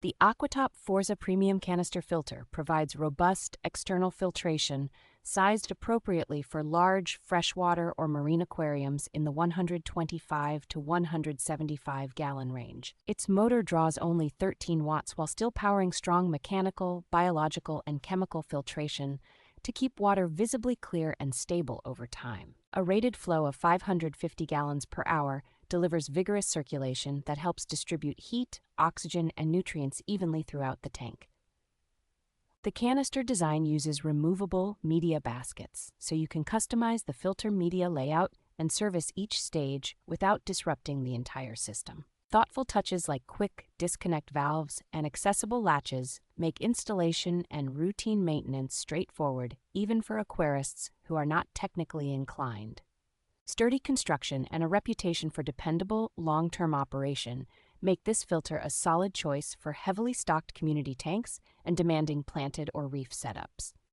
The Aquatop Forza Premium Canister Filter provides robust external filtration sized appropriately for large freshwater or marine aquariums in the 125 to 175 gallon range. Its motor draws only 13 watts while still powering strong mechanical, biological, and chemical filtration to keep water visibly clear and stable over time. A rated flow of 550 gallons per hour delivers vigorous circulation that helps distribute heat, oxygen, and nutrients evenly throughout the tank. The canister design uses removable media baskets, so you can customize the filter media layout and service each stage without disrupting the entire system. Thoughtful touches like quick disconnect valves and accessible latches make installation and routine maintenance straightforward, even for aquarists who are not technically inclined. Sturdy construction and a reputation for dependable, long-term operation make this filter a solid choice for heavily stocked community tanks and demanding planted or reef setups.